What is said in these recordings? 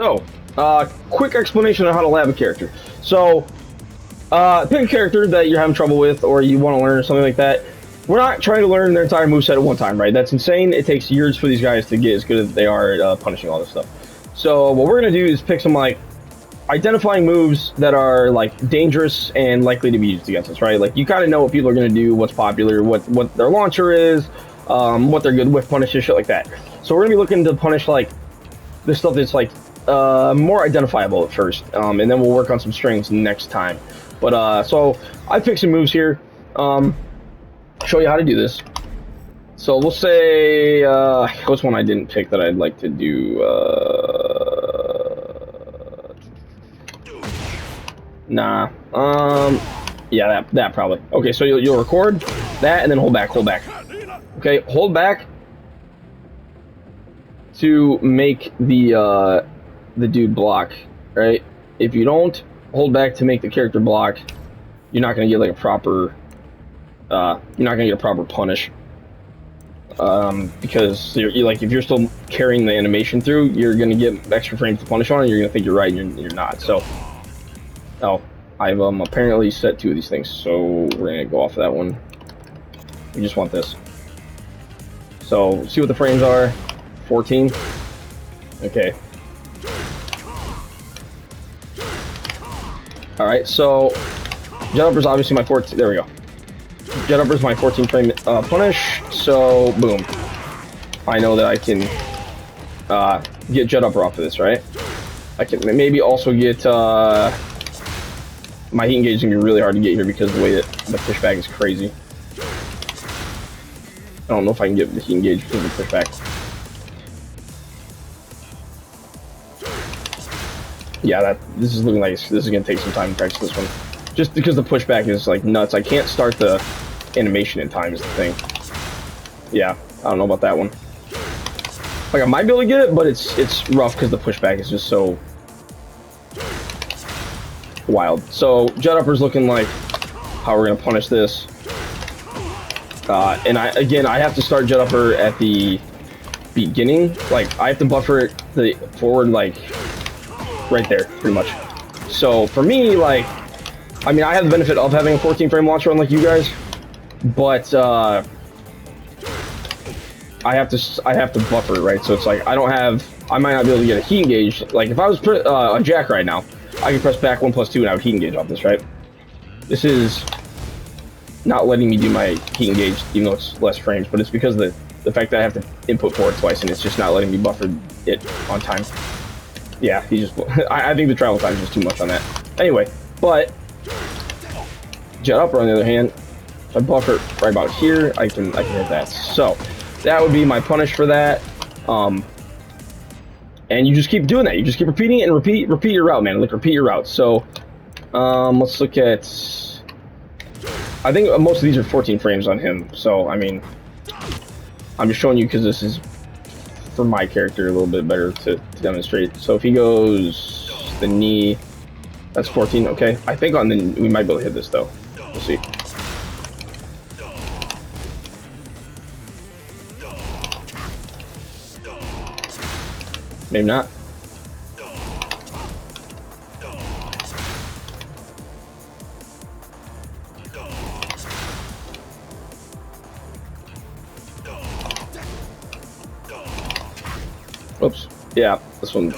So, quick explanation on how to lab a character. So, pick a character that you're having trouble with or you want to learn or something like that. We're not trying to learn their entire moveset at one time, right? That's insane. It takes years for these guys to get as good as they are at punishing all this stuff. So, what we're going to do is pick some, like, identifying moves that are, like, dangerous and likely to be used against us, right? Like, you kind of know what people are going to do, what's popular, what their launcher is, what they're good with, punishes, shit like that. So, we're going to be looking to punish, like, this stuff that's, like, more identifiable at first, and then we'll work on some strings next time. But so I picked some moves here. Show you how to do this. So we'll say what's one I didn't pick that I'd like to do. Nah. Yeah, that probably. Okay, so you'll record that and then hold back. Okay, hold back to make the dude block, right? If you don't hold back to make the character block, you're not gonna get like a proper punish. Because you're like, if you're still carrying the animation through, you're gonna get extra frames to punish on, and you're gonna think you're right, and you're not. So, oh, I've apparently set 2 of these things, so we're gonna go off of that one. We just want this. So, see what the frames are. 14. Okay. Alright, so Jet Upper's obviously my 14. There we go. Jet Upper's my 14 frame punish, so boom. I know that I can get Jet Upper off of this, right? I can maybe also get my heat engage is gonna be really hard to get here because of the way that the pushback is crazy. I don't know if I can get the heat engage because of the pushback. Yeah, this is looking like this is gonna take some time to practice this one, just because the pushback is like nuts. I can't start the animation in time is the thing. Yeah, I don't know about that one. Like I might be able to get it, but it's rough because the pushback is just so wild. So Jet Upper's looking like how we're gonna punish this, and I have to start Jet Upper at the beginning. Like I have to buffer the forward like right there, pretty much. So for me, like, I mean, I have the benefit of having a 14 frame launcher unlike you guys, but I have to buffer it, right? So it's like I might not be able to get a heat engage. Like if I was a Jack right now, I could press back 1+2 and I would heat engage off this, right? This is not letting me do my heat engage, even though it's less frames, but it's because of the fact that I have to input forward twice and it's just not letting me buffer it on time. Yeah, I think the travel time is just too much on that. Anyway, but Jet Upper on the other hand, if I buffer right about here, I can hit that. So that would be my punish for that. And you just keep doing that. You just keep repeating it and repeat your route, man. Like repeat your route. So let's look at. I think most of these are 14 frames on him. So I mean, I'm just showing you because this is for my character a little bit better to demonstrate. So if he goes the knee, that's 14. Okay, I think on the we might be able to hit this though. We'll see. Maybe not. Oops. Yeah, this one's.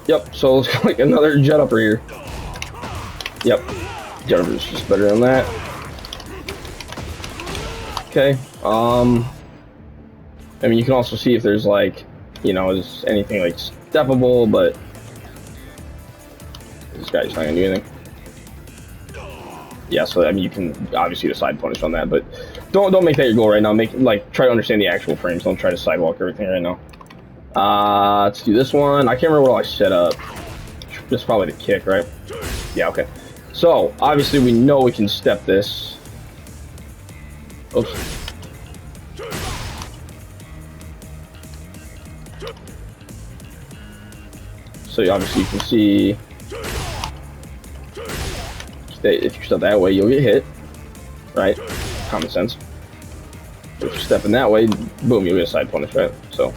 Yep. So it's like another Jet Upper here. Yep. Jet Upper is just better than that. Okay. I mean, you can also see if there's like, you know, is anything like steppable, but this guy's not gonna do anything. Yeah. So I mean, you can obviously get a side punish on that, but don't make that your goal right now. Try to understand the actual frames. Don't try to sidewalk everything right now. Let's do this one. I can't remember what I set up. This is probably the kick, right? Yeah, okay. So, obviously we know we can step this. Oops. So obviously you can see if you step that way, you'll get hit, right? Common sense. If you're stepping that way, boom, you'll get a side punish, right? So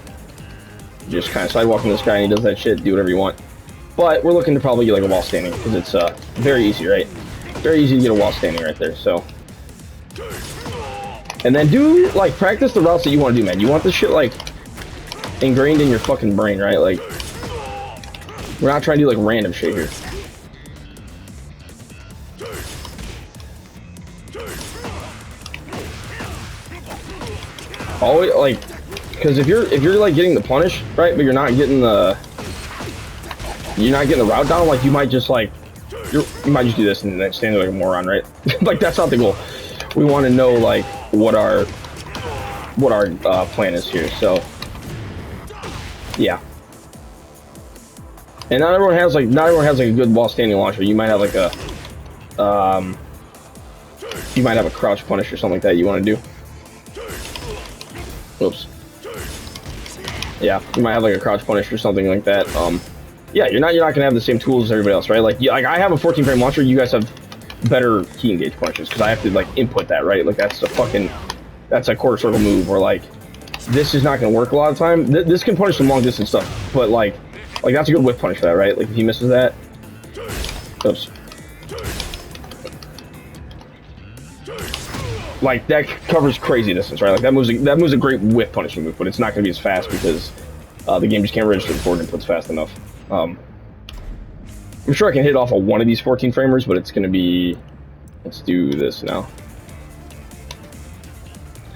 just kind of sidewalking this guy and he does that shit, do whatever you want. But we're looking to probably get like a wall standing because it's very easy, right? Very easy to get a wall standing right there, so. And then do, like, practice the routes that you want to do, man. You want this shit, like, ingrained in your fucking brain, right? Like, we're not trying to do, like, random shit here. Always, like, because if you're like getting the punish, right, but you're not getting the route down, like you might just like you might just do this and then stand there like a moron, right? Like that's not the goal. We want to know like what our plan is here. So yeah, and not everyone has like a good wall standing launcher. You might have like a crouch punish or something like that you want to do. Oops. Yeah, you might have like a crouch punish or something like that. Yeah, you're not gonna have the same tools as everybody else, right? Like, like I have a 14 frame launcher. You guys have better key engage punishes because I have to like input that, right? Like that's a quarter circle move, or like this is not gonna work a lot of time. This can punish some long distance stuff, but like that's a good whip punish for that, right? Like if he misses that, oops. Like that covers crazy distance, right? Like that move's a great whip punishing move, but it's not going to be as fast because the game just can't register the forward inputs fast enough. I'm sure I can hit off of one of these 14 framers, but it's going to be. Let's do this now.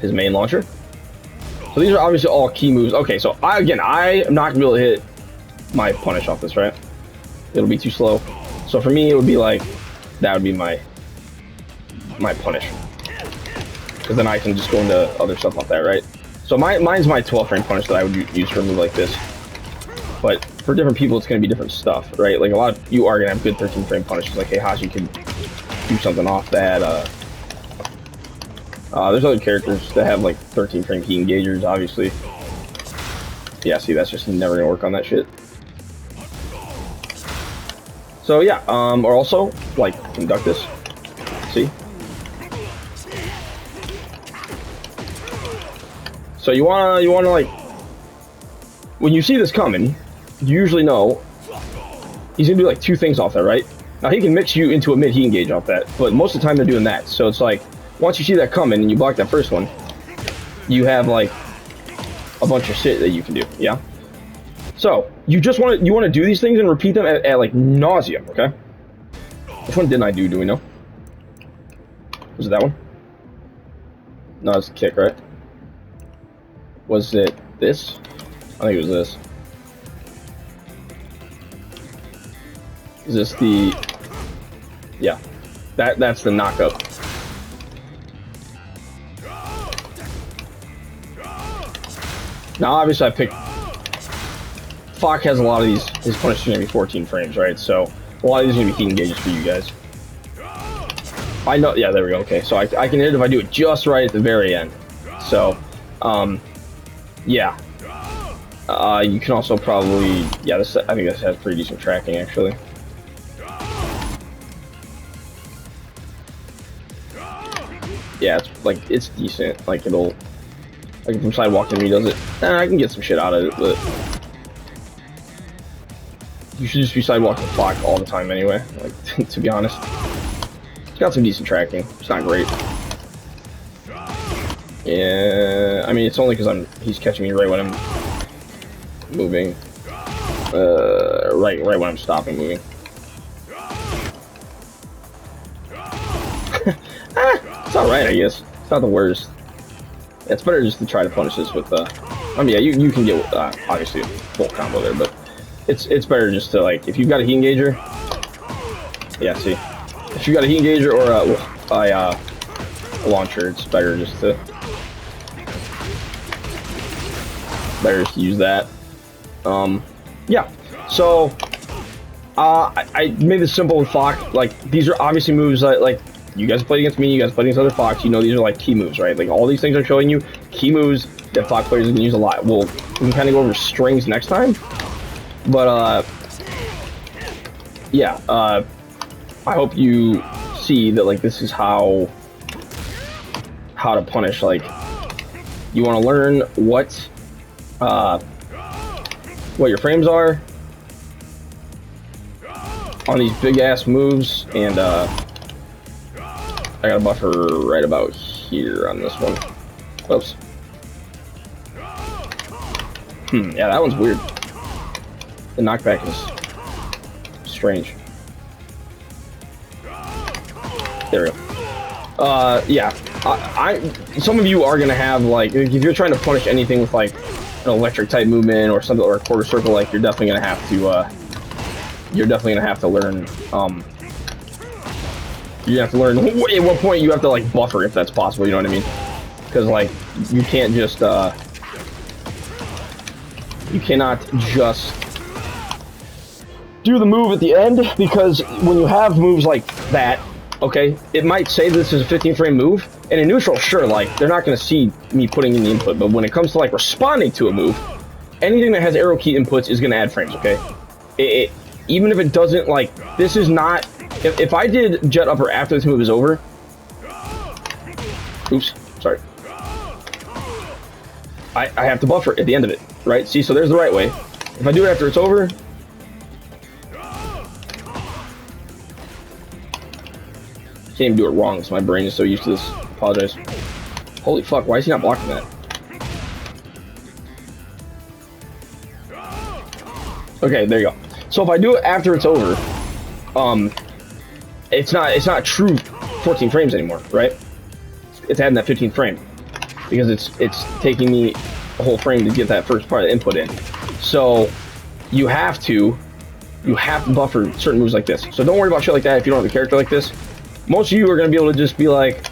His main launcher. So these are obviously all key moves. Okay, so I am not going to be able to hit my punish off this, right? It'll be too slow. So for me, it would be like that would be my punish. Because then I can just go into other stuff like that, right? So mine's my 12 frame punish that I would use for a move like this. But for different people, it's going to be different stuff, right? Like a lot of you are going to have good 13 frame punishes. Like Heihachi can do something off that. There's other characters that have like 13 frame key engagers, obviously. Yeah, see, that's just never going to work on that shit. So yeah, or also like conduct this. See? So you wanna like, when you see this coming, you usually know he's gonna do like two things off that, right? Now he can mix you into a mid heat engage off that, but most of the time they're doing that. So it's like, once you see that coming and you block that first one, you have like a bunch of shit that you can do, yeah? So you wanna do these things and repeat them at like nauseam, okay? Which one didn't I do we know? Was it that one? No, it's the kick, right? Was it this? I think it was this. Is this the... Yeah. That's the knockup. Now, obviously, I picked... Fok has a lot of these... His punish is going to be 14 frames, right? So, a lot of these are going to be heat engages for you guys. I know... Yeah, there we go. Okay, so I can hit it if I do it just right at the very end. So, yeah. You can also probably... Yeah, I think this has pretty decent tracking, actually. Yeah, it's decent. Like, it'll... Like, from sidewalking, he does it. I can get some shit out of it, but... You should just be sidewalking Fok all the time anyway, like, to be honest. It's got some decent tracking. It's not great. Yeah, I mean, it's only because he's catching me right when I'm moving. Right when I'm stopping moving. It's alright, I guess. It's not the worst. It's better just to try to punish this with, I mean, yeah, you can get, obviously, a full combo there, but it's better just to, like, if you've got a heat engager, yeah, see, if you've got a heat engager or a launcher, it's better just to use that. Yeah, so I made this simple with Fok. Like, these are obviously moves that, like, you guys played against me, you guys played against other Foks, you know these are like key moves, right? Like, all these things I'm showing you, key moves that Fok players can use a lot. We can kind of go over strings next time, but yeah, I hope you see that, like, this is how to punish. Like, you want to learn what what your frames are on these big ass moves, and I got a buffer right about here on this one. Oops. Yeah, that one's weird. The knockback is strange. There we go. Yeah. Some of you are gonna have, like, if you're trying to punish anything with like an electric type movement or something, or a quarter circle, like, you're definitely gonna have to learn. You have to learn at what point you have to like buffer, if that's possible. You know what I mean? Because like you can't just you cannot just do the move at the end, because when you have moves like that, okay, it might say this is a 15 frame move, and in neutral, sure, like, they're not going to see me putting in the input, but when it comes to, like, responding to a move, anything that has arrow key inputs is going to add frames, okay? Even if it doesn't, like, this is not, if I did jet upper after this move is over, oops, sorry, I have to buffer at the end of it, right? See, so there's the right way. If I do it after it's over, can't even do it wrong, so my brain is so used to this. Apologize. Holy fuck, why is he not blocking that? Okay, there you go. So if I do it after it's over, it's not true 14 frames anymore, right? It's adding that 15th frame, because it's taking me a whole frame to get that first part of the input in. So you have to buffer certain moves like this. So don't worry about shit like that if you don't have a character like this. Most of you are going to be able to just be like,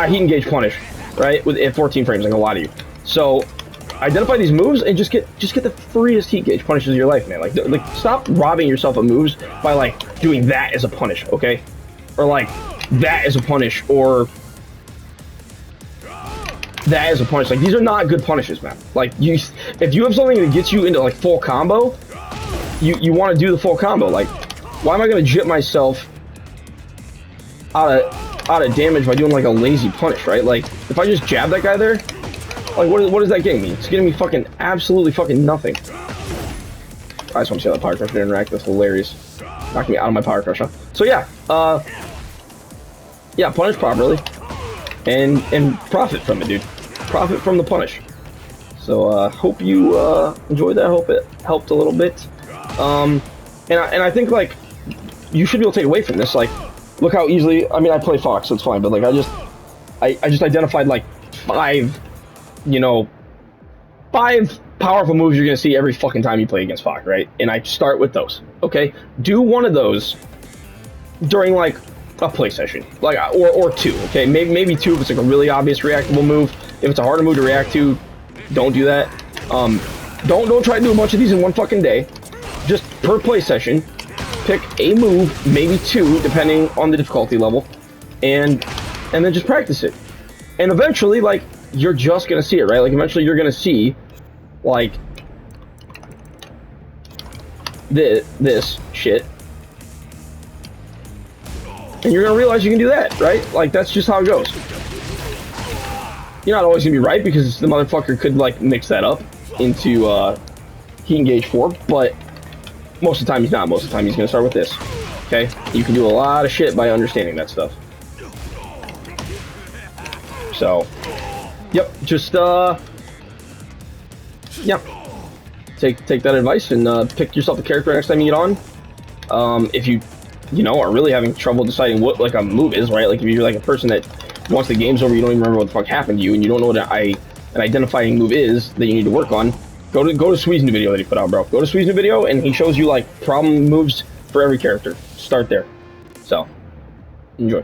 heat engage punish, right? At 14 frames, like a lot of you. So identify these moves and just get the freest heat gauge punishes of your life, man. Like stop robbing yourself of moves by like doing that as a punish, okay? Or like that as a punish, or that as a punish. Like, these are not good punishes, man. Like, if you have something that gets you into like full combo, you want to do the full combo. Like, why am I going to jip myself out of damage by doing like a lazy punish, right? Like, if I just jab that guy there, like, what is that getting me? It's getting me fucking absolutely fucking nothing. I just want to see how that Power Crusher interact. That's hilarious. Knocking me out of my Power Crusher. So yeah, yeah, punish properly, and profit from it, dude. Profit from the punish. So hope you enjoyed that. Hope it helped a little bit. And I think like you should be able to take away from this, like, look how easily, I mean, I play Fox, so it's fine, but like I just identified like five powerful moves you're gonna see every fucking time you play against Fox, right? And I start with those. Okay, do one of those during like a play session, like, or two. Okay, maybe two if it's like a really obvious reactable move. If it's a harder move to react to, don't do that. Don't try to do a bunch of these in one fucking day. Just per play session, pick a move, maybe two, depending on the difficulty level, and then just practice it. And eventually, like, you're just gonna see it, right? Like, eventually you're gonna see, like, this shit, and you're gonna realize you can do that, right? Like, that's just how it goes. You're not always gonna be right, because the motherfucker could, like, mix that up into heat engage 4, but most of the time he's not. Most of the time he's gonna start with this. Okay? You can do a lot of shit by understanding that stuff. So, yep, just yeah, take that advice and pick yourself a character next time you get on. If you are really having trouble deciding what like a move is, right? Like, if you're like a person that once the game's over, you don't even remember what the fuck happened to you, and you don't know what an identifying move is that you need to work on, go to Swee's new video that he put out, bro. Go to Swee's new video, and he shows you like problem moves for every character. Start there. So, enjoy.